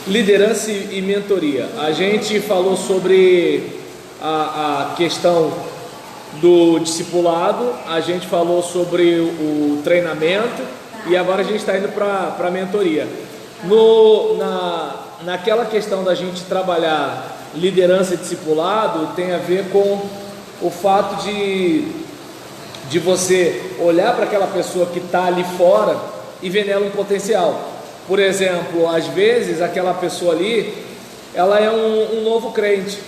Liderança e mentoria. A gente falou sobre a questão do discipulado, a gente falou sobre o treinamento e agora a gente está indo para a mentoria. Naquela questão da gente trabalhar liderança e discipulado, tem a ver com o fato de você olhar para aquela pessoa que está ali fora e ver nela um potencial. Por exemplo, às vezes aquela pessoa ali, ela é um novo crente,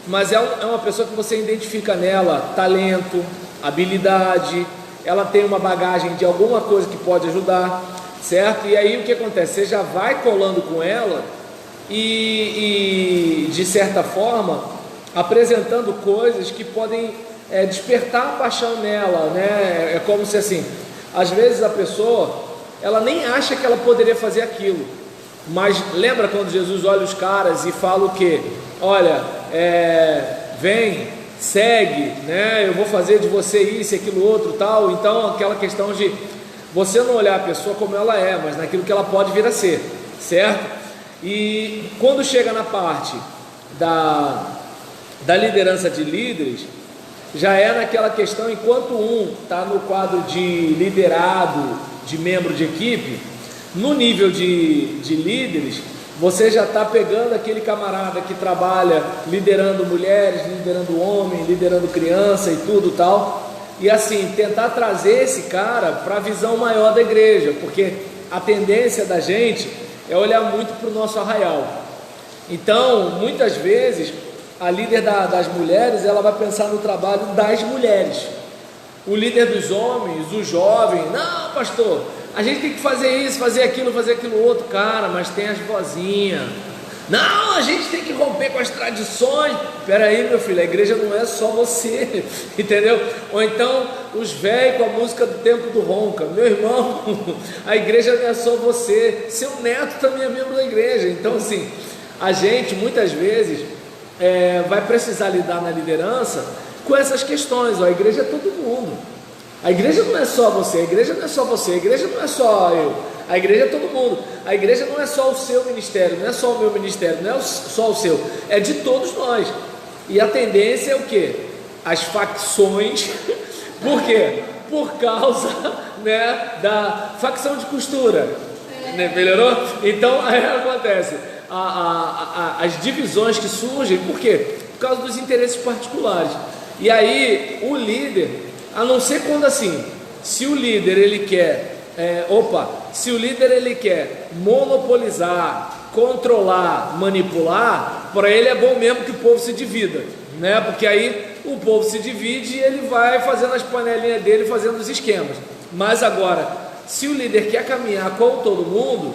mas é uma pessoa que você identifica nela talento, habilidade, ela tem uma bagagem de alguma coisa que pode ajudar, certo? E aí o que acontece? Você já vai colando com ela e de certa forma apresentando coisas que podem despertar a paixão nela, né? É como se assim, às vezes a pessoa ela nem acha que ela poderia fazer aquilo, mas lembra quando Jesus olha os caras e fala o quê? Olha, vem, segue, né? Eu vou fazer de você isso, aquilo, outro, tal. Então aquela questão de você não olhar a pessoa como ela é, mas naquilo que ela pode vir a ser, certo? E quando chega na parte da liderança de líderes, já é naquela questão, enquanto um está no quadro de liderado, de membro de equipe, no nível de líderes, você já está pegando aquele camarada que trabalha liderando mulheres, liderando homens, liderando criança e tudo tal, e assim, tentar trazer esse cara para a visão maior da igreja, porque a tendência da gente é olhar muito para o nosso arraial. Então, muitas vezes, a líder das mulheres, ela vai pensar no trabalho das mulheres. O líder dos homens, o jovem, não, pastor, a gente tem que fazer isso, fazer aquilo outro, cara, mas tem as vozinhas. Não, a gente tem que romper com as tradições. Peraí, meu filho, a igreja não é só você, entendeu? Ou então, os velhos com a música do tempo do ronca. Meu irmão, a igreja não é só você, seu neto também é membro da igreja. Então, assim, a gente, muitas vezes, vai precisar lidar na liderança com essas questões. A igreja é todo mundo, a igreja não é só você, a igreja não é só você, a igreja não é só eu, a igreja é todo mundo, a igreja não é só o seu ministério, não é só o meu ministério, não é só o seu, é de todos nós. E a tendência é o quê? As facções. Por quê? Por causa, né, da facção de costura, né? Melhorou? Então aí acontece as divisões que surgem. Por quê? Por causa dos interesses particulares. E aí o líder, a não ser quando assim, se o líder ele quer monopolizar, controlar, manipular, para ele é bom mesmo que o povo se divida, né? Porque aí o povo se divide e ele vai fazendo as panelinhas dele, fazendo os esquemas. Mas agora, se o líder quer caminhar com todo mundo,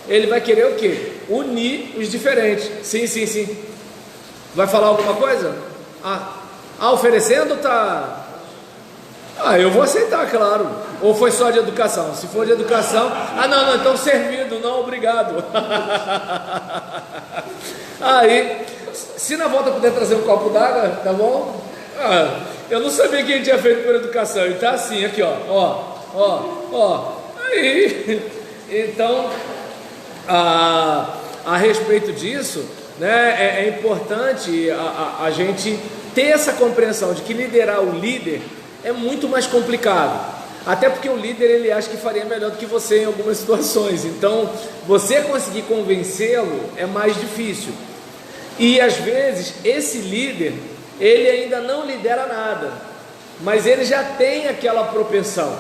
ele vai querer o quê? Unir os diferentes. Sim. Vai falar alguma coisa? Oferecendo, tá? Eu vou aceitar, claro. Ou foi só de educação? Se for de educação, não, então servido, não, obrigado. Aí, se na volta puder trazer um copo d'água, tá bom? Eu não sabia que a gente tinha feito por educação. E tá assim, aqui, ó. Aí, então, a respeito disso, né, é importante a gente ter essa compreensão de que liderar o líder é muito mais complicado, até porque o líder ele acha que faria melhor do que você em algumas situações. Então você conseguir convencê-lo é mais difícil, e às vezes esse líder ele ainda não lidera nada, mas ele já tem aquela propensão,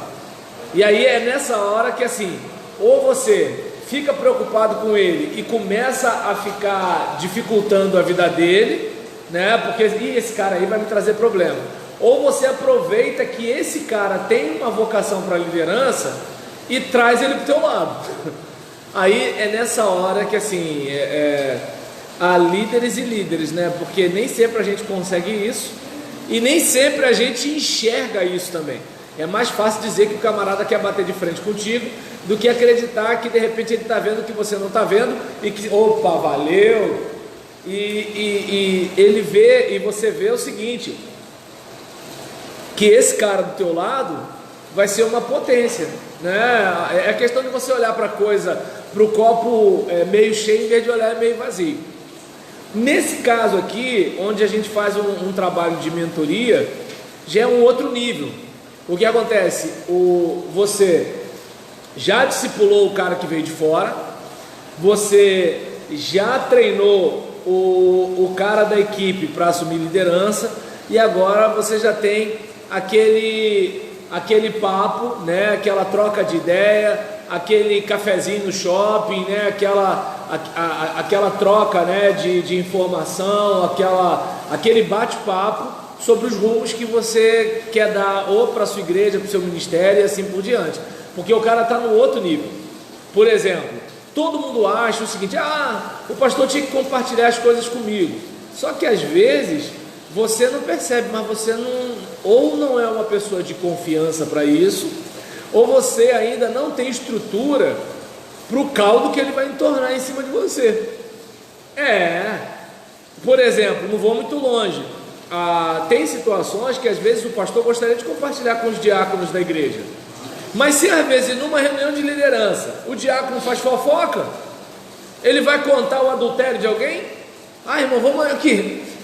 e aí é nessa hora que assim, ou você fica preocupado com ele e começa a ficar dificultando a vida dele, né? Porque esse cara aí vai me trazer problema. Ou você aproveita que esse cara tem uma vocação para liderança e traz ele para o teu lado. Aí é nessa hora que assim, há líderes e líderes, né? Porque nem sempre a gente consegue isso e nem sempre a gente enxerga isso também. É mais fácil dizer que o camarada quer bater de frente contigo do que acreditar que de repente ele está vendo o que você não está vendo e que, opa, valeu. E ele vê, e você vê o seguinte, que esse cara do teu lado vai ser uma potência, né? É questão de você olhar para a coisa para o copo meio cheio em vez de olhar meio vazio. Nesse caso aqui, onde a gente faz um trabalho de mentoria, já é um outro nível. O que acontece? Você já discipulou o cara que veio de fora, você já treinou o cara da equipe para assumir liderança, e agora você já tem aquele papo, né? Aquela troca de ideia, aquele cafezinho no shopping, né? Aquela troca, né? de informação, aquele bate-papo sobre os rumos que você quer dar ou para a sua igreja, para o seu ministério e assim por diante, porque o cara está no outro nível. Por exemplo, todo mundo acha o seguinte: o pastor tinha que compartilhar as coisas comigo. Só que às vezes você não percebe, mas você não é uma pessoa de confiança para isso, ou você ainda não tem estrutura para o caldo que ele vai entornar em cima de você. Por exemplo, não vou muito longe. Tem situações que às vezes o pastor gostaria de compartilhar com os diáconos da igreja, mas se às vezes numa reunião de liderança o diácono faz fofoca, ele vai contar o adultério de alguém? Irmão,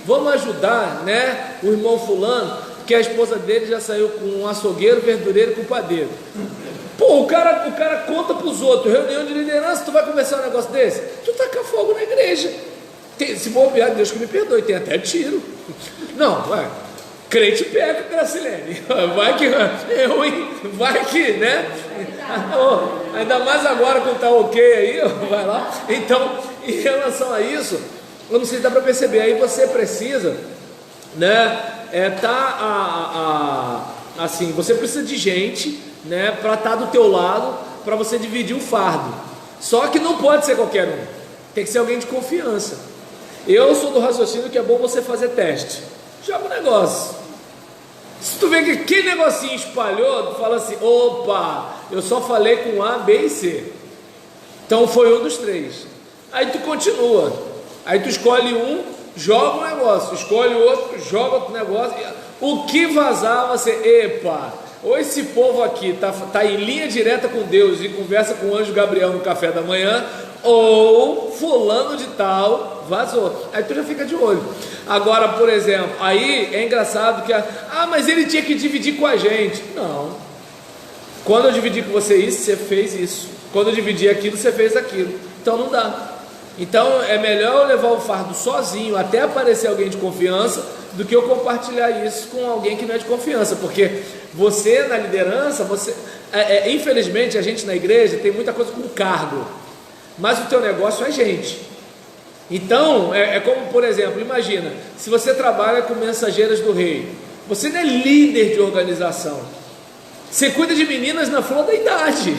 vamos ajudar, né, o irmão fulano, que a esposa dele já saiu com um açougueiro, verdureiro, com padeiro. Pô, o cara conta para os outros, reunião de liderança, tu vai conversar um negócio desse? Tu taca fogo na igreja. Se bobear, Deus que me perdoe, tem até tiro. Não, vai. Crente pega, Gracilene. Vai que é ruim, vai que, né? Ainda mais agora quando tá ok aí, vai lá. Então, em relação a isso, eu não sei se dá para perceber, aí você precisa, né? Assim, você precisa de gente, né? Para estar do teu lado, para você dividir o fardo. Só que não pode ser qualquer um, tem que ser alguém de confiança. Eu sou do raciocínio que é bom você fazer teste. Joga o negócio. Se tu vê que aquele negocinho espalhou, tu fala assim: opa, eu só falei com A, B e C, então foi um dos três. Aí tu continua. Aí tu escolhe um, joga um negócio, escolhe outro, joga outro negócio. O que vazar, você, epa, ou esse povo aqui tá em linha direta com Deus e conversa com o anjo Gabriel no café da manhã, ou fulano de tal vazou. Aí tu já fica de olho. Agora, por exemplo, aí é engraçado que mas ele tinha que dividir com a gente. Não. Quando eu dividi com você isso, você fez isso. Quando eu dividi aquilo, você fez aquilo. Então não dá. Então é melhor eu levar o fardo sozinho até aparecer alguém de confiança, do que eu compartilhar isso com alguém que não é de confiança, porque você na liderança, infelizmente a gente na igreja tem muita coisa com cargo, mas o teu negócio é gente. Então é como, por exemplo, imagina, se você trabalha com mensageiras do rei, você não é líder de organização, você cuida de meninas na flor da idade.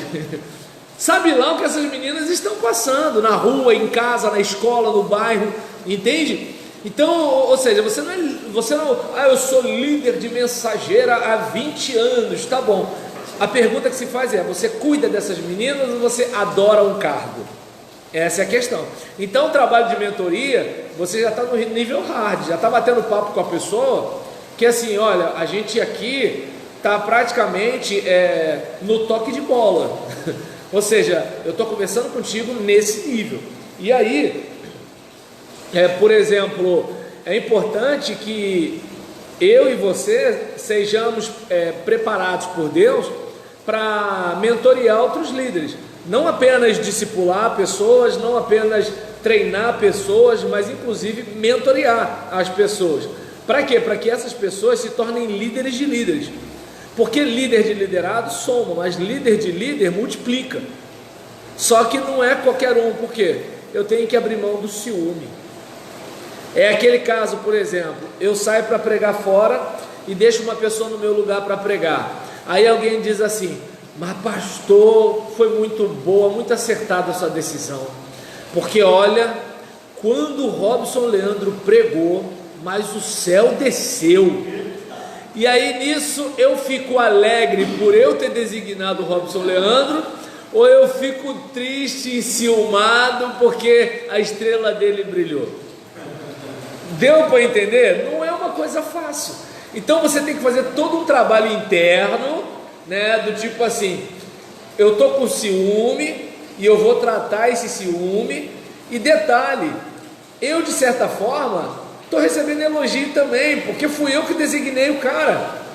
Sabe lá o que essas meninas estão passando na rua, em casa, na escola, no bairro, entende? Então, ou seja, você não, eu sou líder de mensageira há 20 anos, tá bom. A pergunta que se faz é: você cuida dessas meninas ou você adora um cargo? Essa é a questão. Então, o trabalho de mentoria, você já está no nível hard, já está batendo papo com a pessoa, que assim, olha, a gente aqui está praticamente no toque de bola. Ou seja, eu estou conversando contigo nesse nível. E aí, por exemplo, é importante que eu e você sejamos preparados por Deus para mentorear outros líderes. Não apenas discipular pessoas, não apenas treinar pessoas, mas inclusive mentorear as pessoas. Para quê? Para que essas pessoas se tornem líderes de líderes. Porque líder de liderado soma, mas líder de líder multiplica. Só que não é qualquer um, por quê? Eu tenho que abrir mão do ciúme. É aquele caso, por exemplo, eu saio para pregar fora e deixo uma pessoa no meu lugar para pregar. Aí alguém diz assim: mas pastor, foi muito boa, muito acertada a sua decisão. Porque olha, quando o Robson Leandro pregou, mas o céu desceu. E aí nisso eu fico alegre por eu ter designado o Robson Leandro, ou eu fico triste, enciumado porque a estrela dele brilhou? Deu para entender? Não é uma coisa fácil. Então você tem que fazer todo um trabalho interno, né, do tipo assim: eu estou com ciúme, e eu vou tratar esse ciúme. E detalhe, eu de certa forma estou recebendo elogio também, porque fui eu que designei o cara,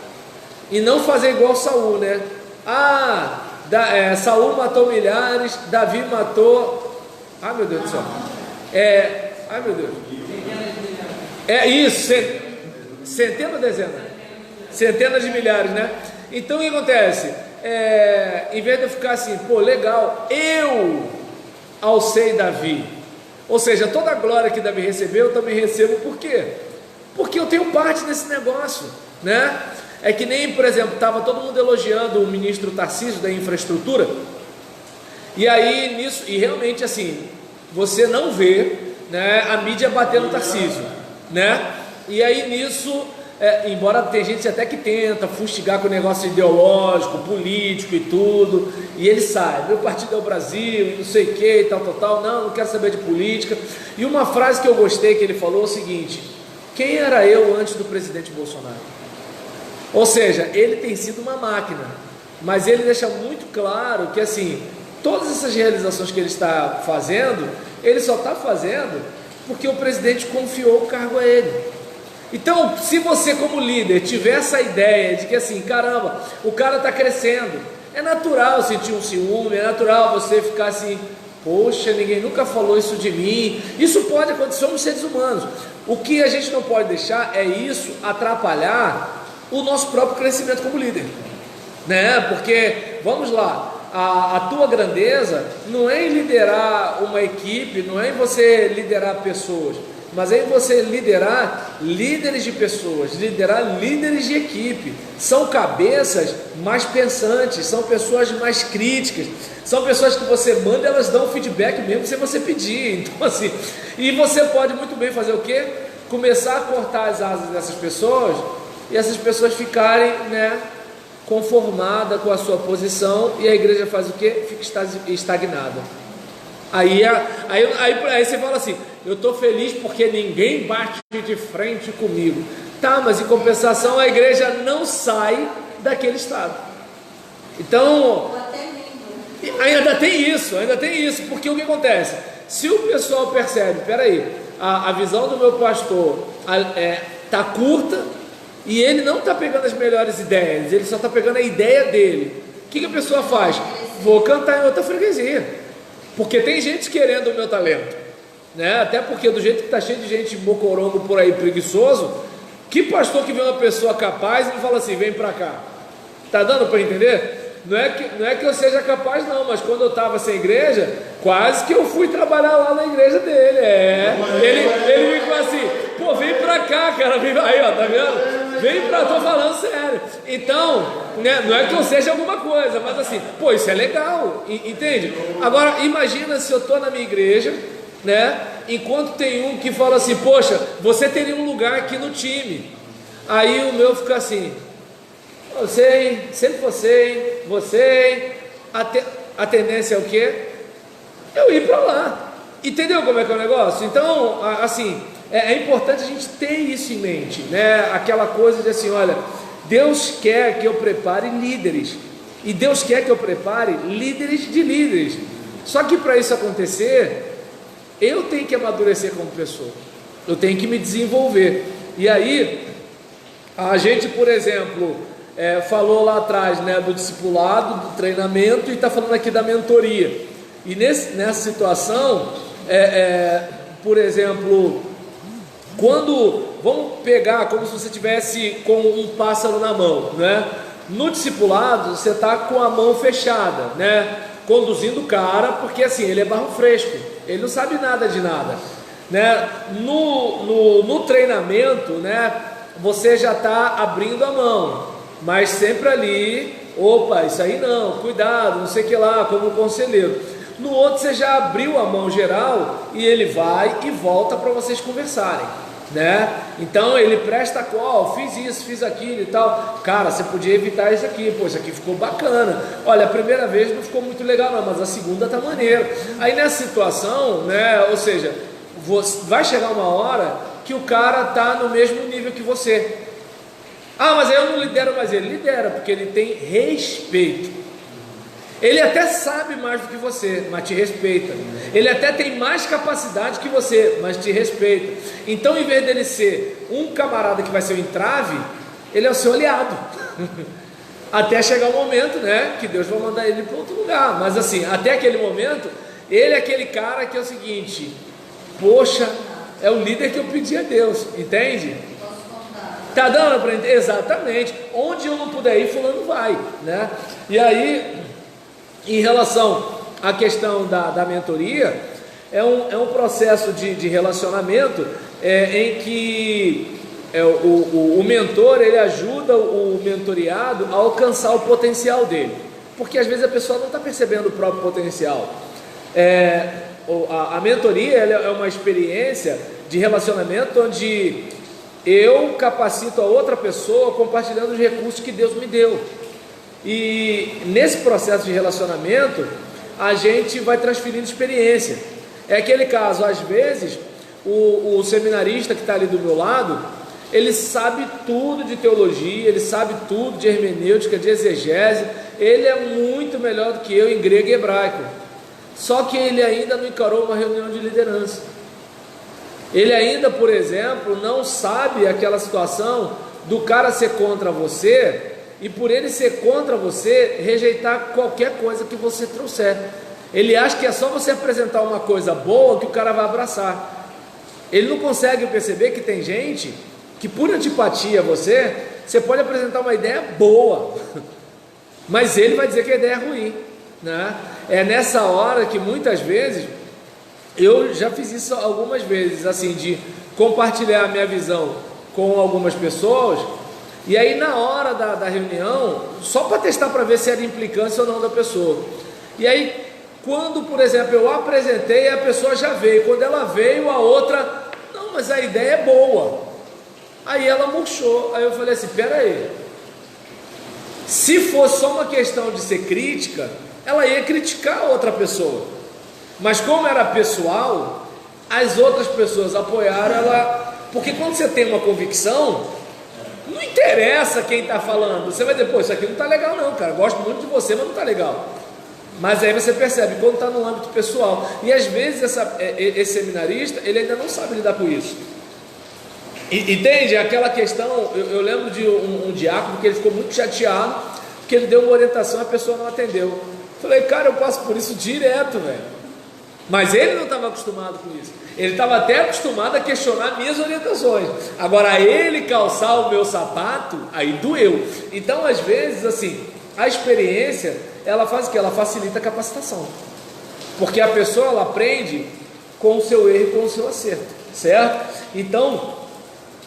e não fazer igual Saul, né? Saul matou milhares, Davi matou, ai meu Deus do céu, ai meu Deus, isso, centenas ou dezenas? Centenas de milhares, né? Então o que acontece? Em vez de eu ficar assim, pô, legal, eu alcei Davi, ou seja, toda a glória que Davi recebeu, eu também recebo. Por quê? Porque eu tenho parte nesse negócio, né? É que nem, por exemplo, estava todo mundo elogiando o ministro Tarcísio da infraestrutura, e aí nisso, e realmente assim, você não vê, né, a mídia batendo Tarcísio, né? E aí nisso, embora tem gente até que tenta fustigar com o negócio ideológico, político e tudo, e ele sai, meu partido é o Brasil, e não sei o que, e tal, não quero saber de política. E uma frase que eu gostei que ele falou é o seguinte: quem era eu antes do presidente Bolsonaro? Ou seja, ele tem sido uma máquina, mas ele deixa muito claro que assim, todas essas realizações que ele está fazendo, ele só está fazendo porque o presidente confiou o cargo a ele. Então, se você como líder tiver essa ideia de que assim, caramba, o cara está crescendo, é natural sentir um ciúme, é natural você ficar assim, poxa, ninguém nunca falou isso de mim. Isso pode acontecer, somos seres humanos. O que a gente não pode deixar é isso atrapalhar o nosso próprio crescimento como líder, né? Porque, vamos lá, a tua grandeza não é em liderar uma equipe, não é em você liderar pessoas, mas é em você liderar líderes de pessoas, liderar líderes de equipe. São cabeças mais pensantes, são pessoas mais críticas, são pessoas que você manda, elas dão feedback mesmo sem você pedir. Então assim, e você pode muito bem fazer o quê? Começar a cortar as asas dessas pessoas, e essas pessoas ficarem, né, conformadas com a sua posição, e a igreja faz o quê? Fica estagnada. Aí você fala assim, eu estou feliz porque ninguém bate de frente comigo. Tá, mas em compensação a igreja não sai daquele estado. Então, ainda tem isso, porque o que acontece? Se o pessoal percebe, peraí, a visão do meu pastor está curta, e ele não está pegando as melhores ideias, ele só está pegando a ideia dele, o que a pessoa faz? Vou cantar em outra freguesia, porque tem gente querendo o meu talento, né? Até porque do jeito que está cheio de gente mocorongo por aí, preguiçoso, que pastor que vê uma pessoa capaz e fala assim, vem para cá? Tá dando para entender? Não é que eu seja capaz não, mas quando eu estava sem igreja, quase que eu fui trabalhar lá na igreja dele. Ele ficou assim, pô, vem pra cá, cara, aí ó, tá vendo? Vem pra, tô falando sério. Então, né, não é que eu seja alguma coisa, mas assim, pô, isso é legal, entende? Agora, imagina se eu tô na minha igreja, né, enquanto tem um que fala assim, poxa, você teria um lugar aqui no time. Aí o meu fica assim, você, sempre você, a tendência é o quê? Eu ir para lá. Entendeu como é que é o negócio? Então, assim, é importante a gente ter isso em mente, né? Aquela coisa de assim, olha, Deus quer que eu prepare líderes, e Deus quer que eu prepare líderes de líderes. Só que para isso acontecer, eu tenho que amadurecer como pessoa, eu tenho que me desenvolver. E aí, a gente, por exemplo, falou lá atrás, né, do discipulado, do treinamento, e está falando aqui da mentoria. E nessa situação, por exemplo, vamos pegar como se você tivesse com um pássaro na mão, né? No discipulado você está com a mão fechada, né? Conduzindo o cara, porque assim, ele é barro fresco, ele não sabe nada de nada, né? No treinamento, né, você já está abrindo a mão, mas sempre ali, opa, isso aí não, cuidado, não sei o que lá, como conselheiro. No outro você já abriu a mão geral e ele vai e volta para vocês conversarem, né? Então ele presta qual, fiz isso, fiz aquilo e tal. Cara, você podia evitar isso aqui, pô, isso aqui ficou bacana. Olha, a primeira vez não ficou muito legal não, mas a segunda tá maneiro. Aí nessa situação, né, ou seja, vai chegar uma hora que o cara tá no mesmo nível que você. Ah, mas aí eu não lidero mais ele. Lidera, porque ele tem respeito. Ele até sabe mais do que você, mas te respeita. Ele até tem mais capacidade que você, mas te respeita. Então, em vez dele ser um camarada que vai ser um entrave, ele é o seu aliado. Até chegar o momento, né, que Deus vai mandar ele para outro lugar. Mas assim, até aquele momento, ele é aquele cara que é o seguinte: poxa, é o líder que eu pedi a Deus, entende? Tá dando para entender? Exatamente. Onde eu não puder ir, fulano vai, né? E aí, em relação à questão da mentoria, é um processo de relacionamento em que o mentor, ele ajuda o mentoriado a alcançar o potencial dele, porque às vezes a pessoa não está percebendo o próprio potencial. A mentoria, ela é uma experiência de relacionamento onde eu capacito a outra pessoa compartilhando os recursos que Deus me deu. E nesse processo de relacionamento, a gente vai transferindo experiência. É aquele caso, às vezes, o seminarista que está ali do meu lado, ele sabe tudo de teologia, ele sabe tudo de hermenêutica, de exegese, ele é muito melhor do que eu em grego e hebraico. Só que ele ainda não encarou uma reunião de liderança. Ele ainda, por exemplo, não sabe aquela situação do cara ser contra você, e por ele ser contra você, rejeitar qualquer coisa que você trouxer. Ele acha que é só você apresentar uma coisa boa que o cara vai abraçar. Ele não consegue perceber que tem gente que, por antipatia a você pode apresentar uma ideia boa, mas ele vai dizer que a ideia é ruim, né? É nessa hora que muitas vezes, eu já fiz isso algumas vezes, assim, de compartilhar a minha visão com algumas pessoas, e aí na hora da reunião, só para testar para ver se era implicância ou não da pessoa. E aí, quando, por exemplo, eu apresentei, a pessoa já veio. Quando ela veio, a outra, não, mas a ideia é boa. Aí ela murchou. Aí eu falei assim, peraí, se fosse só uma questão de ser crítica, ela ia criticar a outra pessoa. Mas como era pessoal, as outras pessoas apoiaram ela, porque quando você tem uma convicção, não interessa quem está falando, você vai dizer, pô, isso aqui não está legal não, cara, gosto muito de você, mas não está legal. Mas aí você percebe, quando está no âmbito pessoal, e às vezes esse seminarista, ele ainda não sabe lidar com isso. Entende? Aquela questão, eu lembro de um diácono que ele ficou muito chateado, porque ele deu uma orientação e a pessoa não atendeu. Falei, cara, eu passo por isso direto, velho. Mas ele não estava acostumado com isso. Ele estava até acostumado a questionar minhas orientações. Agora, ele calçar o meu sapato, aí doeu. Então, às vezes, assim, a experiência, ela faz o quê? Ela facilita a capacitação. Porque a pessoa, ela aprende com o seu erro e com o seu acerto, certo? Então,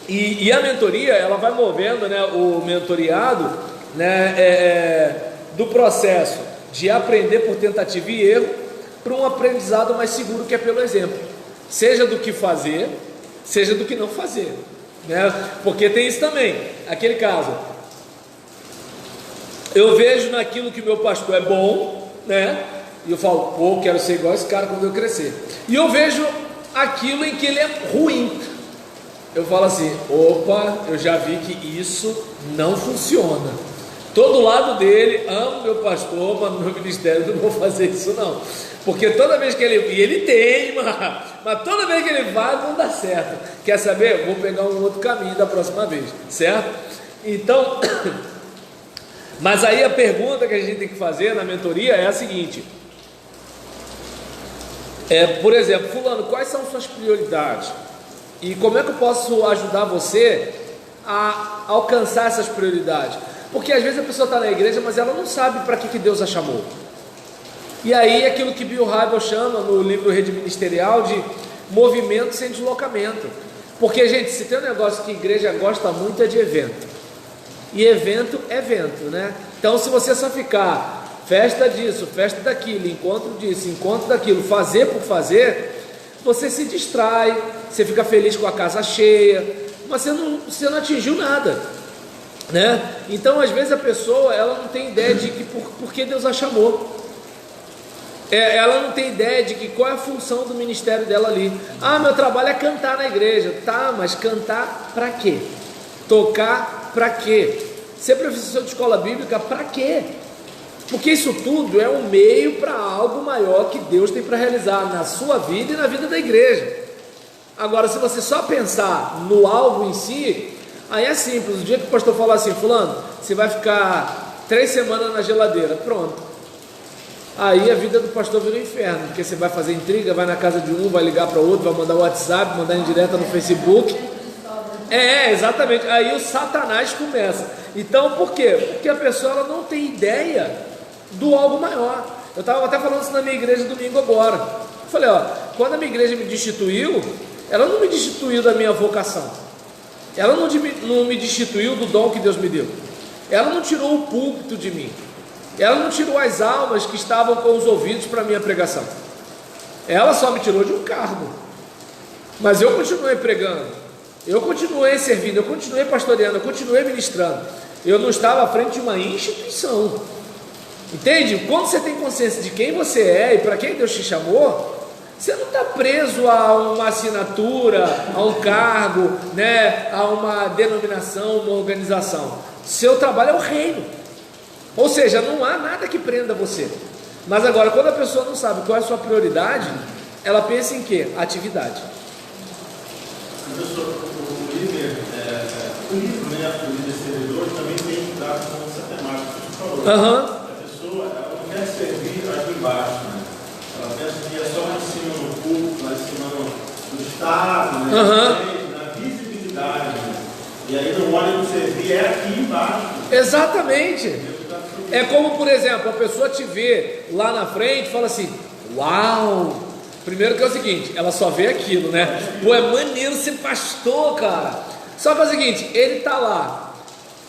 e a mentoria, ela vai movendo, né, o mentoriado, né, do processo de aprender por tentativa e erro, para um aprendizado mais seguro, que é pelo exemplo, seja do que fazer, seja do que não fazer, né? Porque tem isso também, aquele caso, eu vejo naquilo que o meu pastor é bom, né? E eu falo, pô, quero ser igual esse cara quando eu crescer. E eu vejo aquilo em que ele é ruim, eu falo assim, opa, eu já vi que isso não funciona. Todo lado dele, amo meu pastor, mas no meu ministério não vou fazer isso não. Porque toda vez que ele... E ele teima, mas toda vez que ele vai, não dá certo. Quer saber? Vou pegar um outro caminho da próxima vez, certo? Então... Mas aí a pergunta que a gente tem que fazer na mentoria é a seguinte. Por exemplo, fulano, quais são suas prioridades? E como é que eu posso ajudar você a alcançar essas prioridades? Porque às vezes a pessoa está na igreja, mas ela não sabe para que Deus a chamou. E aí é aquilo que Bill Hybels chama no livro Rede Ministerial de movimento sem deslocamento. Porque, gente, se tem um negócio que a igreja gosta muito é de evento. E evento é evento, né? Então, se você só ficar festa disso, festa daquilo, encontro disso, encontro daquilo, fazer por fazer, você se distrai, você fica feliz com a casa cheia, mas você não atingiu nada, né? Então, às vezes a pessoa, ela não tem ideia de que por que Deus a chamou. Ela não tem ideia de que qual é a função do ministério dela ali. Ah, meu trabalho é cantar na igreja. Tá, mas cantar para quê? Tocar para quê? Ser professor de escola bíblica para quê? Porque isso tudo é um meio para algo maior que Deus tem para realizar na sua vida e na vida da igreja. Agora, se você só pensar no alvo em si, aí é simples. O dia que o pastor falar assim: fulano, você vai ficar 3 semanas na geladeira, pronto. Aí a vida do pastor vira um inferno, porque você vai fazer intriga, vai na casa de um, vai ligar para outro, vai mandar WhatsApp, mandar indireta no Facebook. Exatamente. Aí o Satanás começa. Então, por quê? Porque a pessoa ela não tem ideia do algo maior. Eu estava até falando isso na minha igreja domingo agora. Eu falei, quando a minha igreja me destituiu, ela não me destituiu da minha vocação. Ela não me destituiu do dom que Deus me deu. Ela não tirou o púlpito de mim. Ela não tirou as almas que estavam com os ouvidos para a minha pregação. Ela só me tirou de um cargo. Mas eu continuei pregando, eu continuei servindo, eu continuei pastoreando, eu continuei ministrando. Eu não estava à frente de uma instituição. Entende? Quando você tem consciência de quem você é e para quem Deus te chamou, você não está preso a uma assinatura, a um cargo, né, a uma denominação, uma organização. Seu trabalho é o reino. Ou seja, não há nada que prenda você. Mas agora, quando a pessoa não sabe qual é a sua prioridade, ela pensa em quê? Atividade. Professor, o líder, o líder servidor também tem que dar com essa temática que você falou. A pessoa ela não quer servir aqui embaixo, né? Ela pensa que é só lá em cima no público, lá em cima no Estado, né? Na visibilidade. Né? E aí não olha para servir, é aqui embaixo. Exatamente. É como, por exemplo, a pessoa te vê lá na frente e fala assim: uau! Primeiro que é o seguinte, ela só vê aquilo, né? Pô, é maneiro ser pastor, cara. Só que é o seguinte, ele tá lá,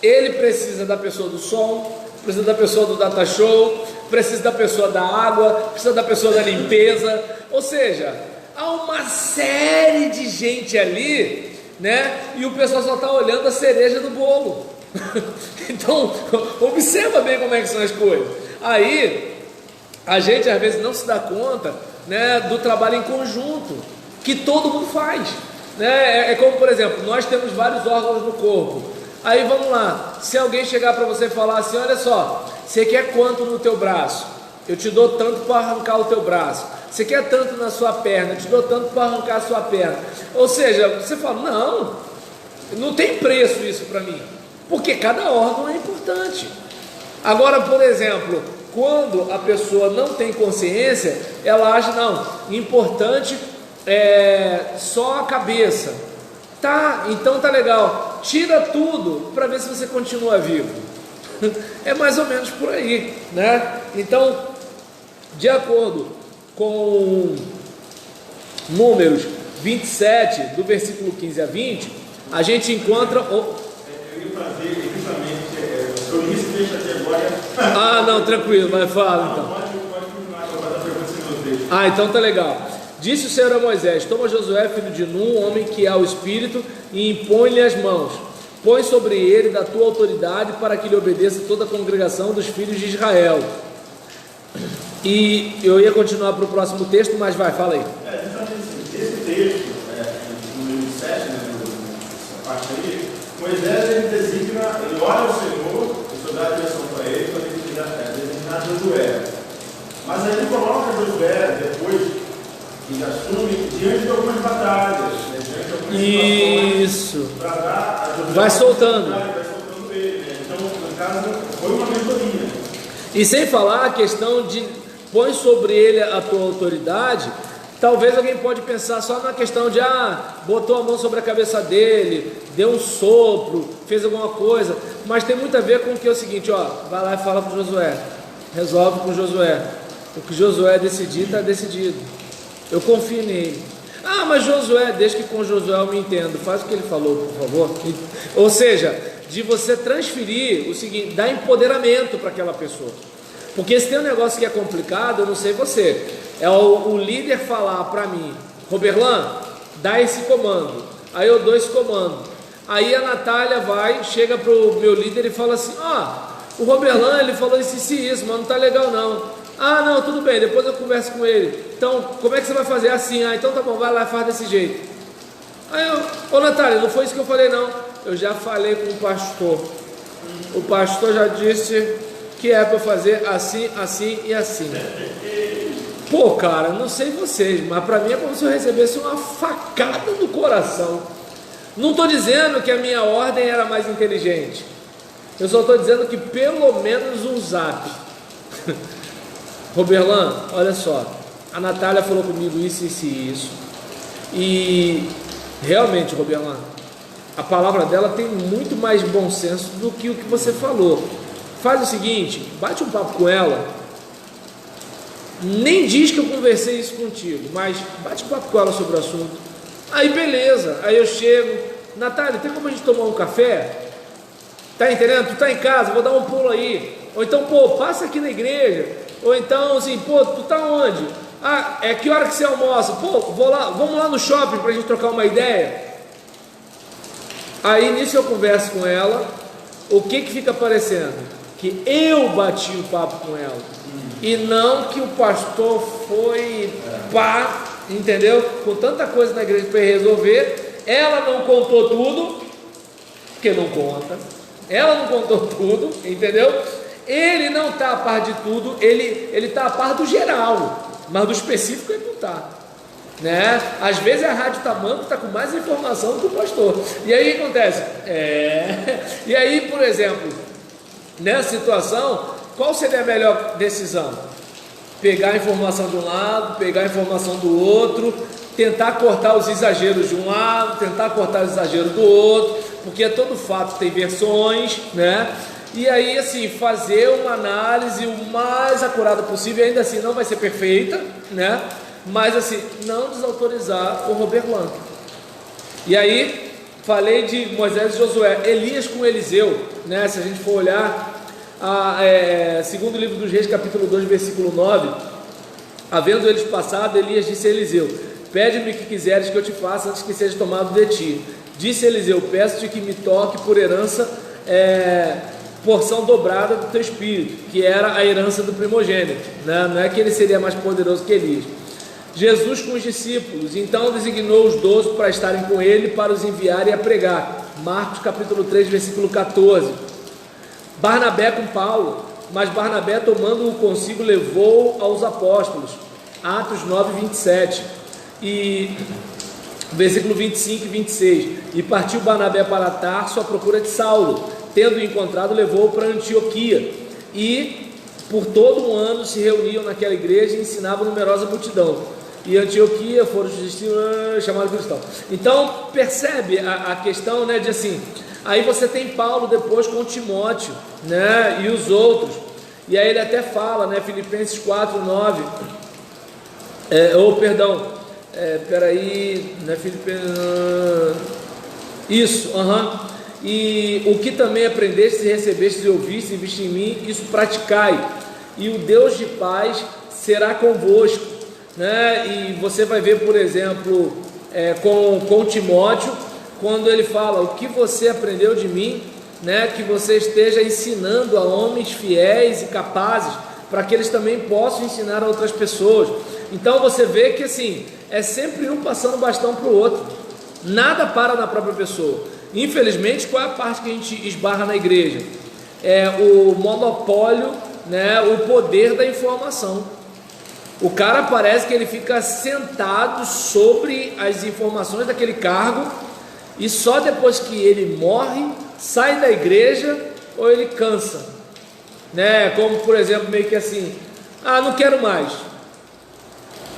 ele precisa da pessoa do som, precisa da pessoa do data show, precisa da pessoa da água, precisa da pessoa da limpeza. Ou seja, há uma série de gente ali, né? E o pessoal só está olhando a cereja do bolo. Então, observa bem como é que são as coisas. Aí, a gente às vezes não se dá conta, né, do trabalho em conjunto que todo mundo faz, né? É como, por exemplo, nós temos vários órgãos no corpo. Aí vamos lá, se alguém chegar para você e falar assim: olha só, você quer quanto no teu braço? Eu te dou tanto para arrancar o teu braço. Você quer tanto na sua perna? Eu te dou tanto para arrancar a sua perna. Ou seja, você fala: não tem preço isso para mim, porque cada órgão é importante. Agora, por exemplo, quando a pessoa não tem consciência, ela acha, importante é só a cabeça. Tá, então tá legal, tira tudo para ver se você continua vivo. É mais ou menos por aí, né? Então, de acordo com Números 27, do versículo 15 a 20, a gente encontra... Eu ia fazer exatamente, eu disse deixa até agora. Não, tranquilo, mas fala então. Pode continuar com a pergunta se não deixa. Então tá legal. Disse o Senhor a Moisés: toma Josué, filho de Nun, homem que há o Espírito, e impõe-lhe as mãos. Põe sobre ele da tua autoridade, para que lhe obedeça toda a congregação dos filhos de Israel. E eu ia continuar para o próximo texto, mas fala aí. Esse texto, no 27, essa parte aí, Moisés ele designa, ele olha ao Senhor, e dá a direção para ele, para designar Josué. Mas aí ele coloca Josué, depois que assume, diante de algumas batalhas, né, diante de algumas situações, para dar a Josué. Vai soltando ele, né? Então, no caso, foi uma mentoria. E sem falar a questão de põe sobre ele a tua autoridade. Talvez alguém pode pensar só na questão de botou a mão sobre a cabeça dele, deu um sopro, fez alguma coisa, mas tem muito a ver com o que é o seguinte, vai lá e fala com Josué, resolve com Josué, o que Josué decidir, está decidido, eu confio nele. Mas Josué, desde que com Josué eu me entendo, faz o que ele falou, por favor. Ou seja, de você transferir o seguinte, dar empoderamento para aquela pessoa. Porque se tem um negócio que é complicado, eu não sei você, é o líder falar para mim: Roberlan, dá esse comando. Aí eu dou esse comando. Aí a Natália chega para o meu líder e fala assim: o Roberlan, ele falou isso, mas não tá legal não. Não, tudo bem, depois eu converso com ele. Então, como é que você vai fazer? Assim, então tá bom, vai lá e faz desse jeito. Aí eu: Natália, não foi isso que eu falei não. Eu já falei com o pastor. O pastor já disse que é para fazer assim, assim e assim. Pô, cara, não sei vocês, mas para mim é como se eu recebesse uma facada no coração. Não estou dizendo que a minha ordem era mais inteligente, eu só estou dizendo que pelo menos um zap. Roberlan, olha só, a Natália falou comigo isso, isso e isso, e realmente, Roberlan, a palavra dela tem muito mais bom senso do que o que você falou. Faz o seguinte, bate um papo com ela, nem diz que eu conversei isso contigo, mas bate um papo com ela sobre o assunto. Aí beleza, aí eu chego, Natália, tem como a gente tomar um café? Tá entendendo? Tu tá em casa, vou dar um pulo aí. Ou então, pô, passa aqui na igreja. Ou então, assim, pô, tu tá onde? Ah, é que hora que você almoça? Pô, vou lá, vamos lá no shopping pra gente trocar uma ideia. Aí nisso eu converso com ela. O que fica parecendo? Que eu bati o papo com ela, e não que o pastor foi pá, entendeu? Com tanta coisa na igreja para resolver, ela não contou tudo, porque não conta, ela não contou tudo, entendeu? Ele não está a par de tudo, ele está a par do geral, mas do específico ele não está, né? Às vezes a Rádio Tamanco está com mais informação do que o pastor, e aí o que acontece? E aí, por exemplo, nessa situação, qual seria a melhor decisão? Pegar a informação de um lado, pegar a informação do outro, tentar cortar os exageros de um lado, tentar cortar os exageros do outro, porque todo fato tem versões, né? E aí, assim, fazer uma análise o mais acurada possível, ainda assim não vai ser perfeita, né? Mas assim, não desautorizar o Roberlan. E aí, falei de Moisés e Josué, Elias com Eliseu, né? Se a gente for olhar segundo livro dos Reis, capítulo 2, versículo 9, havendo eles passado, Elias disse a Eliseu: pede-me o que quiseres que eu te faça antes que seja tomado de ti. Disse Eliseu: peço-te que me toque por herança porção dobrada do teu espírito, que era a herança do primogênito, né? Não é que ele seria mais poderoso que Elias. Jesus com os discípulos, então designou os 12 para estarem com ele, para os enviarem a pregar. Marcos capítulo 3, versículo 14. Barnabé com Paulo, mas Barnabé tomando-o consigo levou aos apóstolos. Atos 9, 27 e versículo 25 e 26. E partiu Barnabé para Tarso à procura de Saulo, tendo encontrado, levou-o para Antioquia, e por todo um ano se reuniam naquela igreja e ensinavam numerosa multidão. E Antioquia foram os chamados cristãos. Então percebe a questão, né, de assim, aí você tem Paulo depois com Timóteo, né, e os outros, e aí ele até fala, né, Filipenses 4, 9, peraí, né, Filipenses, e o que também aprendeste, recebeste e ouviste, e viste em mim, isso praticai, e o Deus de paz será convosco, né? E você vai ver, por exemplo, com Timóteo, quando ele fala, o que você aprendeu de mim, né? Que você esteja ensinando a homens fiéis e capazes, para que eles também possam ensinar a outras pessoas. Então você vê que assim, é sempre um passando o bastão para o outro, nada para na própria pessoa. Infelizmente, qual é a parte que a gente esbarra na igreja? É o monopólio, né, o poder da informação. O cara parece que ele fica sentado sobre as informações daquele cargo, e só depois que ele morre, sai da igreja, ou ele cansa, né? Como por exemplo, meio que assim, não quero mais.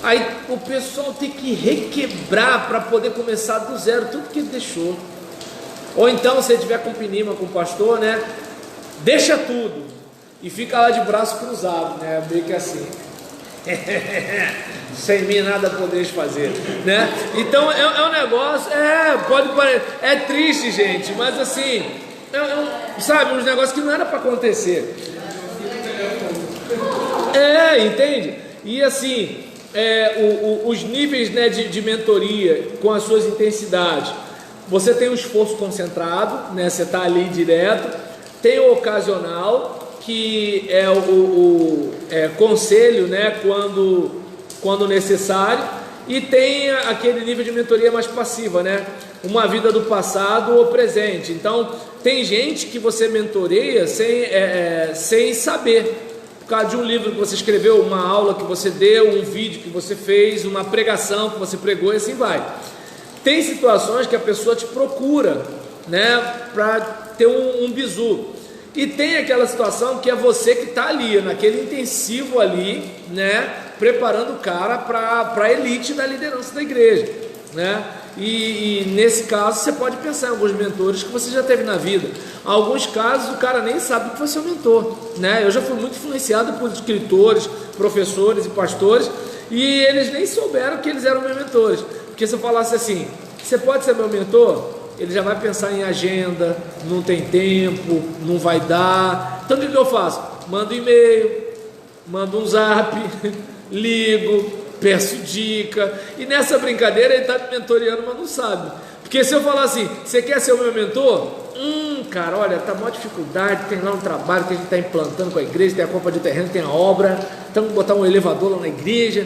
Aí o pessoal tem que requebrar para poder começar do zero tudo que ele deixou. Ou então, se ele tiver com pinima com o pastor, né, deixa tudo e fica lá de braço cruzado, né, meio que assim, sem mim nada poderes fazer, né? Então é um negócio, pode parecer, é triste, gente, mas assim, sabe, uns negócios que não era para acontecer, entende? E assim, os níveis, né, de mentoria com as suas intensidades. Você tem o esforço concentrado, né? Você está ali direto. Tem o ocasional, que é o conselho, né? Quando necessário. E tem aquele nível de mentoria mais passiva, né? uma vida do passado ou presente. Então, tem gente que você mentoreia sem saber, por causa de um livro que você escreveu, uma aula que você deu, um vídeo que você fez, uma pregação que você pregou e assim vai. Tem situações que a pessoa te procura, né, para ter um bizu. E tem aquela situação que é você que está ali, naquele intensivo ali, né, preparando o cara para a elite da liderança da igreja, né? E nesse caso você pode pensar em alguns mentores que você já teve na vida. Em alguns casos o cara nem sabe que você é o mentor, né? Eu já fui muito influenciado por escritores, professores e pastores, e eles nem souberam que eles eram meus mentores. Porque se eu falasse assim, você pode ser meu mentor? Ele já vai pensar em agenda, não tem tempo, não vai dar. Então o que eu faço? Mando um e-mail, mando um zap, ligo, peço dica. E nessa brincadeira ele está me mentoreando, mas não sabe. Porque se eu falar assim, você quer ser o meu mentor? Cara, olha, está maior dificuldade, tem lá um trabalho que a gente está implantando com a igreja, tem a compra de terreno, tem a obra, então vamos botar um elevador lá na igreja,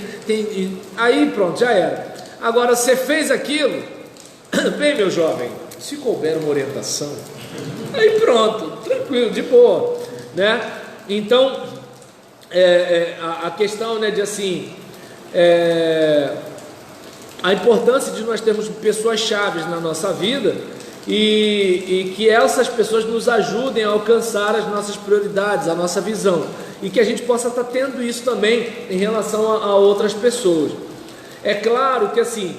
aí pronto, já era. Agora, você fez aquilo, bem, meu jovem, se couber uma orientação, aí pronto, tranquilo, de boa, né? Então, a questão, né, de assim, a importância de nós termos pessoas chaves na nossa vida e que essas pessoas nos ajudem a alcançar as nossas prioridades, a nossa visão, e que a gente possa estar tendo isso também em relação a outras pessoas. É claro que assim,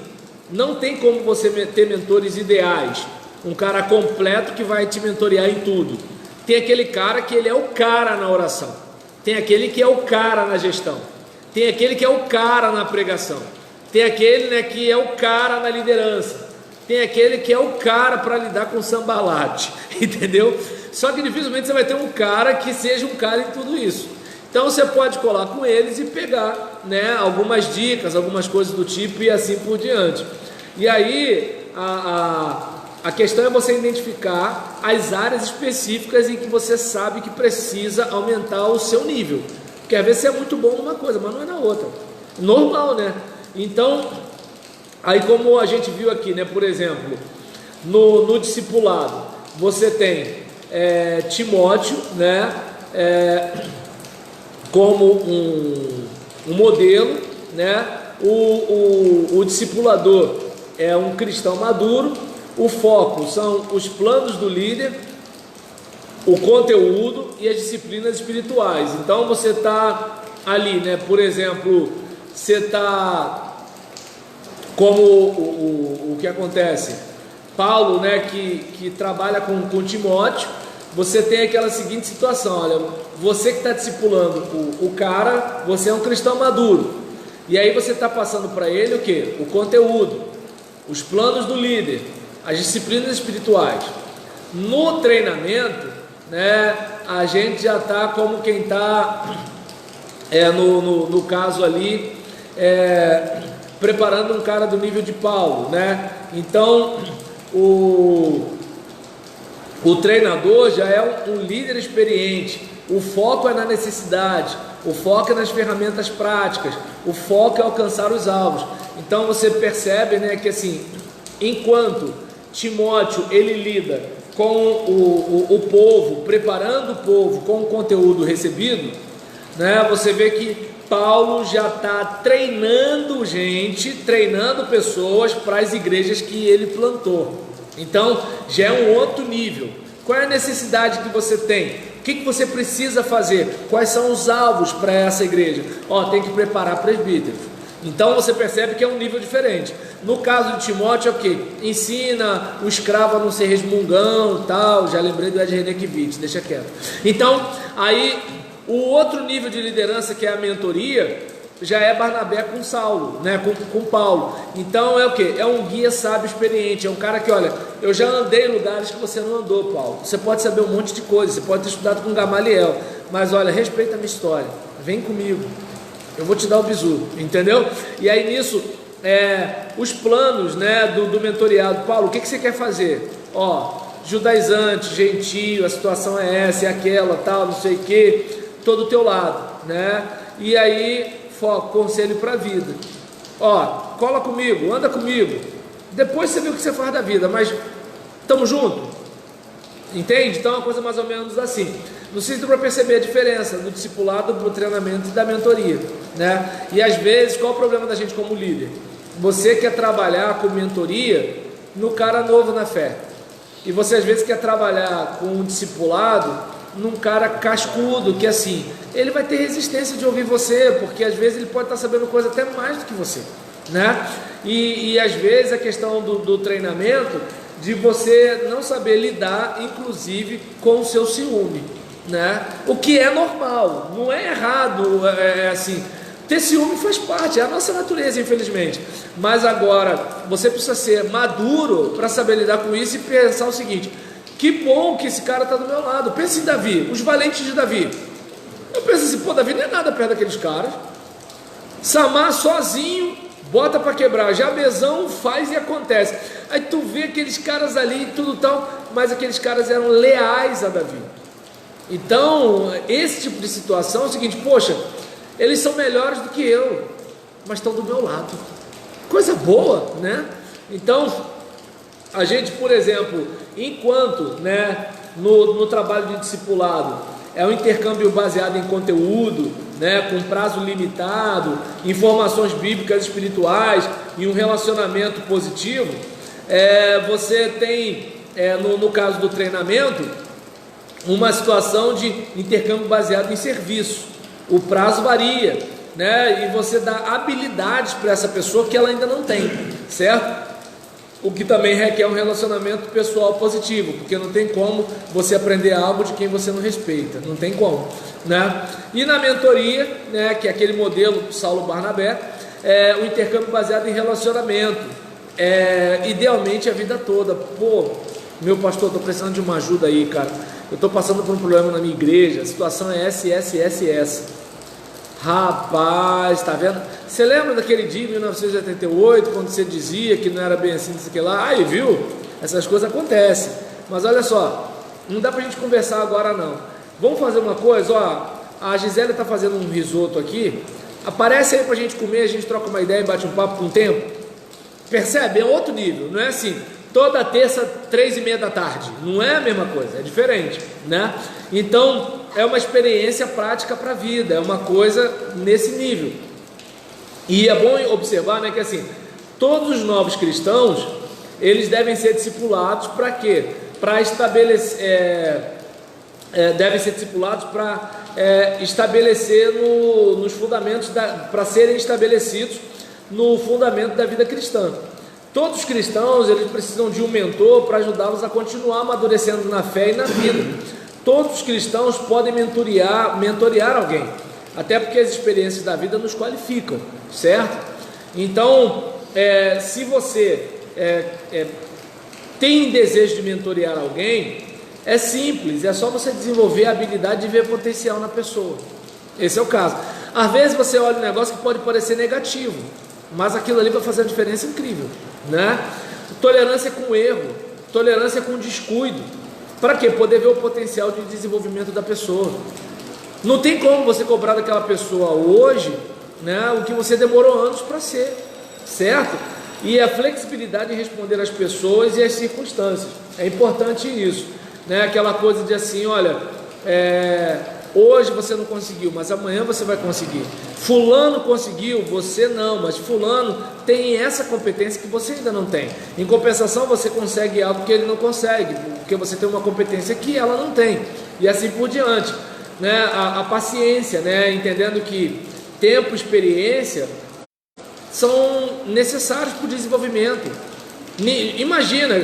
não tem como você ter mentores ideais, um cara completo que vai te mentorear em tudo. Tem aquele cara que ele é o cara na oração, tem aquele que é o cara na gestão, tem aquele que é o cara na pregação, tem aquele, né, que é o cara na liderança, tem aquele que é o cara para lidar com sambalate, entendeu? Só que dificilmente você vai ter um cara que seja um cara em tudo isso. Então você pode colar com eles e pegar, né, algumas dicas, algumas coisas do tipo e assim por diante. E aí a questão é você identificar as áreas específicas em que você sabe que precisa aumentar o seu nível. Porque às vezes você é muito bom numa coisa, mas não é na outra. Normal, né? Então, aí como a gente viu aqui, né, por exemplo, no discipulado, você tem Timóteo, né, como um modelo, né? O discipulador é um cristão maduro, o foco são os planos do líder, o conteúdo e as disciplinas espirituais. Então você está ali, né? Por exemplo, você está como o que acontece, Paulo, né? Que trabalha com Timóteo. Você tem aquela seguinte situação, olha, você que está discipulando o cara, você é um cristão maduro, e aí você está passando para ele o que? O conteúdo, os planos do líder, as disciplinas espirituais. No treinamento, né, a gente já está como quem está, no caso ali, preparando um cara do nível de Paulo, né? Então, o treinador já é um líder experiente, o foco é na necessidade, o foco é nas ferramentas práticas, o foco é alcançar os alvos. Então você percebe, né, que assim, enquanto Timóteo ele lida com o povo, preparando o povo com o conteúdo recebido, né, você vê que Paulo já está treinando gente, treinando pessoas para as igrejas que ele plantou. Então já é um outro nível. Qual é a necessidade que você tem? O que você precisa fazer? Quais são os alvos para essa igreja? Tem que preparar presbíteros. Então você percebe que é um nível diferente. No caso de Timóteo, é o que? Ensina o escravo a não ser resmungão e tal. Já lembrei do Ed Renekiewicz, deixa quieto. Então, aí o outro nível de liderança, que é a mentoria, já é Barnabé com Saulo, né? com Paulo. Então é o que? É um guia sábio experiente, é um cara que, olha, eu já andei em lugares que você não andou, Paulo. Você pode saber um monte de coisa, você pode ter estudado com Gamaliel, mas olha, respeita a minha história, vem comigo, eu vou te dar o bizu, entendeu? E aí nisso, os planos, né, do mentoriado. Paulo, o que você quer fazer? Judaizante, gentio, a situação é essa, é aquela, tal, não sei o que, todo do teu lado, né? E aí, foco, conselho para a vida. Cola comigo, anda comigo, depois você vê o que você faz da vida, mas estamos juntos, entende? Então é uma coisa mais ou menos assim. No sentido para perceber a diferença do discipulado para o treinamento e da mentoria, né? E às vezes, qual é o problema da gente como líder? Você quer trabalhar com mentoria no cara novo na fé, e você às vezes quer trabalhar com um discipulado num cara cascudo, que assim, ele vai ter resistência de ouvir você, porque às vezes ele pode estar sabendo coisa até mais do que você, né? E às vezes a questão do treinamento, de você não saber lidar, inclusive, com o seu ciúme, né? O que é normal, não é errado, assim, ter ciúme faz parte, é a nossa natureza, infelizmente. Mas agora, você precisa ser maduro para saber lidar com isso e pensar o seguinte: que bom que esse cara está do meu lado. Pensa em Davi, os valentes de Davi. Eu penso assim, pô, Davi não é nada perto daqueles caras. Samar sozinho, bota para quebrar. Jabezão faz e acontece. Aí tu vê aqueles caras ali e tudo tal, mas aqueles caras eram leais a Davi. Então, esse tipo de situação é o seguinte: poxa, eles são melhores do que eu, mas estão do meu lado. Coisa boa, né? Então, a gente, por exemplo, enquanto, né, no trabalho de discipulado, é um intercâmbio baseado em conteúdo, né, com prazo limitado, informações bíblicas espirituais e um relacionamento positivo, você tem, no caso do treinamento, uma situação de intercâmbio baseado em serviço. O prazo varia, né, e você dá habilidades para essa pessoa que ela ainda não tem, certo? O que também requer um relacionamento pessoal positivo, porque não tem como você aprender algo de quem você não respeita, não tem como, né? E na mentoria, né, que é aquele modelo Saulo Barnabé, o intercâmbio baseado em relacionamento, idealmente a vida toda. Pô, meu pastor, estou precisando de uma ajuda aí, cara. Eu estou passando por um problema na minha igreja, a situação é essa. Rapaz, tá vendo? Você lembra daquele dia em 1988, quando você dizia que não era bem assim, isso aqui lá? Aí, viu? Essas coisas acontecem. Mas olha só, não dá pra gente conversar agora não. Vamos fazer uma coisa, ó. A Gisele está fazendo um risoto aqui. Aparece aí pra gente comer, a gente troca uma ideia e bate um papo com o tempo. Percebe? É outro nível, não é assim, toda terça, 3:30 da tarde. Não é a mesma coisa, é diferente, né? Então, é uma experiência prática para a vida, é uma coisa nesse nível. E é bom observar, né, que assim, todos os novos cristãos, eles devem ser discipulados para quê? Para estabelecer, devem ser discipulados para estabelecer nos fundamentos, para serem estabelecidos no fundamento da vida cristã. Todos os cristãos, eles precisam de um mentor para ajudá-los a continuar amadurecendo na fé e na vida. Todos os cristãos podem mentorear alguém, até porque as experiências da vida nos qualificam, certo? Então, se você tem desejo de mentorear alguém, é simples, é só você desenvolver a habilidade de ver potencial na pessoa. Esse é o caso. Às vezes você olha um negócio que pode parecer negativo, mas aquilo ali vai fazer uma diferença incrível, né? Tolerância com erro, tolerância com descuido. Para quê? Poder ver o potencial de desenvolvimento da pessoa. Não tem como você cobrar daquela pessoa hoje, né, o que você demorou anos para ser, certo? E a flexibilidade em responder às pessoas e às circunstâncias. É importante isso, né? Aquela coisa de assim, olha, hoje você não conseguiu, mas amanhã você vai conseguir. Fulano conseguiu, você não, mas fulano tem essa competência que você ainda não tem. Em compensação, você consegue algo que ele não consegue, porque você tem uma competência que ela não tem, e assim por diante, né? A paciência, né? Entendendo que tempo e experiência são necessários para o desenvolvimento. Imagina,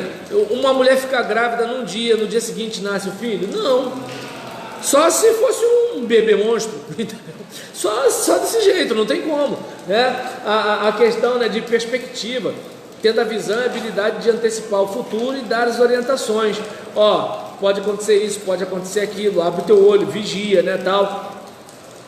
uma mulher ficar grávida num dia, no dia seguinte nasce o filho? Não, só se fosse um bebê monstro, só desse jeito, não tem como, né? A questão, né, de perspectiva, tendo a visão e a habilidade de antecipar o futuro e dar as orientações. Ó, pode acontecer isso, pode acontecer aquilo, abre o teu olho, vigia, né, tal.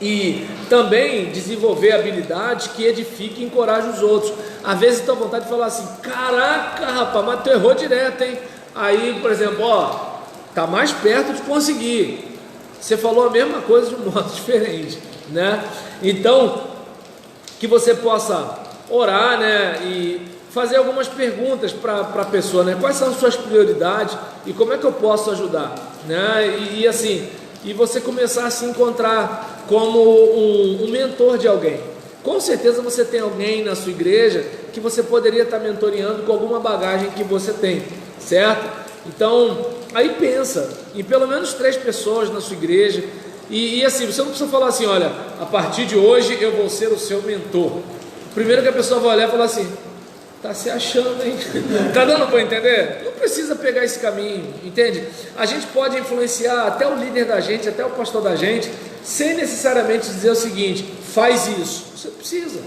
E também desenvolver habilidades que edifiquem e encorajem os outros. Às vezes estou à vontade de falar assim: caraca, rapaz, mas tu errou direto, hein? Aí, por exemplo, ó, tá mais perto de conseguir. Você falou a mesma coisa de um modo diferente, né? Então, que você possa orar, né, e fazer algumas perguntas para a pessoa, né? Quais são as suas prioridades e como é que eu posso ajudar, né? E assim, e você começar a se encontrar como um mentor de alguém. Com certeza você tem alguém na sua igreja que você poderia estar mentoreando com alguma bagagem que você tem, certo? Então, aí pensa em pelo menos 3 pessoas na sua igreja e assim, você não precisa falar assim, olha, a partir de hoje eu vou ser o seu mentor. Primeiro que a pessoa vai olhar e falar assim, tá se achando, hein? Tá dando para entender? Não precisa pegar esse caminho, entende? A gente pode influenciar até o líder da gente, até o pastor da gente, sem necessariamente dizer o seguinte, faz isso. Você precisa,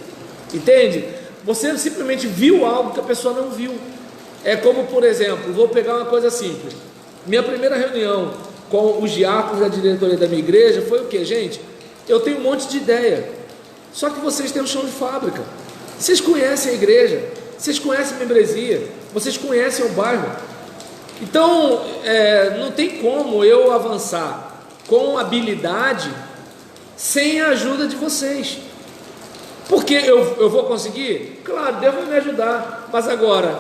entende? Você simplesmente viu algo que a pessoa não viu. É como, por exemplo, vou pegar uma coisa simples. Minha primeira reunião com os diáconos da diretoria da minha igreja foi o que, gente? Eu tenho um monte de ideia, só que vocês têm um chão de fábrica. Vocês conhecem a igreja, vocês conhecem a membresia, vocês conhecem o bairro. Então, não tem como eu avançar com habilidade sem a ajuda de vocês. Porque eu vou conseguir? Claro, Deus vai me ajudar, mas agora,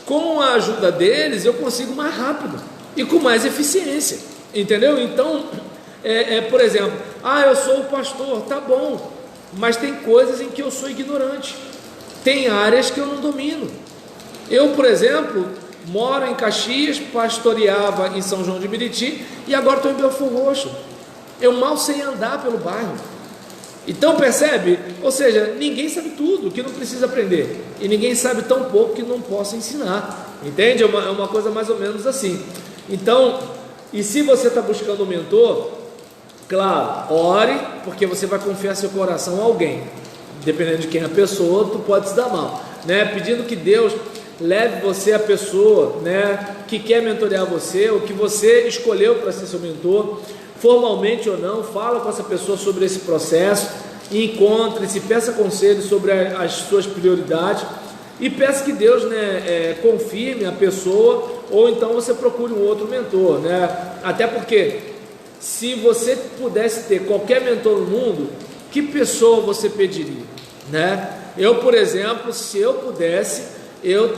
com a ajuda deles, eu consigo mais rápido e com mais eficiência, entendeu? Então, por exemplo, eu sou o pastor, tá bom, mas tem coisas em que eu sou ignorante, tem áreas que eu não domino. Eu, por exemplo, moro em Caxias, pastoreava em São João de Meriti e agora estou em Belford Roxo. Eu mal sei andar pelo bairro. Então percebe? Ou seja, ninguém sabe tudo que não precisa aprender e ninguém sabe tão pouco que não possa ensinar, entende? É uma coisa mais ou menos assim. Então, e se você está buscando um mentor, claro, ore, porque você vai confiar seu coração a alguém, dependendo de quem é a pessoa, tu pode se dar mal, né? Pedindo que Deus leve você a pessoa, né, que quer mentorear você, ou que você escolheu para ser seu mentor, formalmente ou não. Fala com essa pessoa sobre esse processo, encontre-se, peça conselho sobre as suas prioridades e peça que Deus, né, confirme a pessoa, ou então você procure um outro mentor, né? Até porque se você pudesse ter qualquer mentor no mundo, que pessoa você pediria, né? Eu, por exemplo, se eu pudesse, eu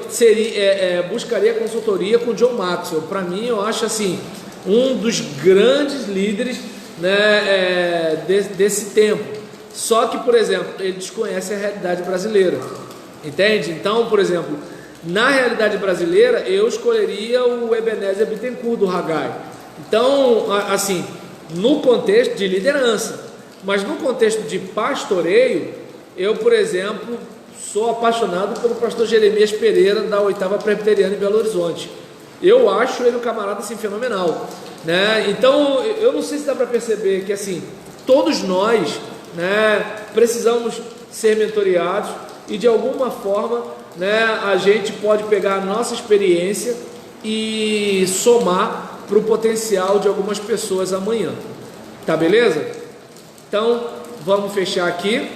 buscaria consultoria com John Maxwell. Para mim, eu acho assim, um dos grandes líderes, né, desse tempo. Só que, por exemplo, ele desconhece a realidade brasileira, entende? Então, por exemplo, na realidade brasileira, eu escolheria o Ebenezer Bittencourt do Haggai. Então, assim, no contexto de liderança, mas no contexto de pastoreio, eu, por exemplo, sou apaixonado pelo pastor Jeremias Pereira, da 8ª Presbiteriana em Belo Horizonte. Eu acho ele um camarada assim fenomenal, né? Então, eu não sei se dá para perceber que assim, todos nós, né, precisamos ser mentoreados e de alguma forma, né, a gente pode pegar a nossa experiência e somar para o potencial de algumas pessoas amanhã, tá beleza? Então, vamos fechar aqui.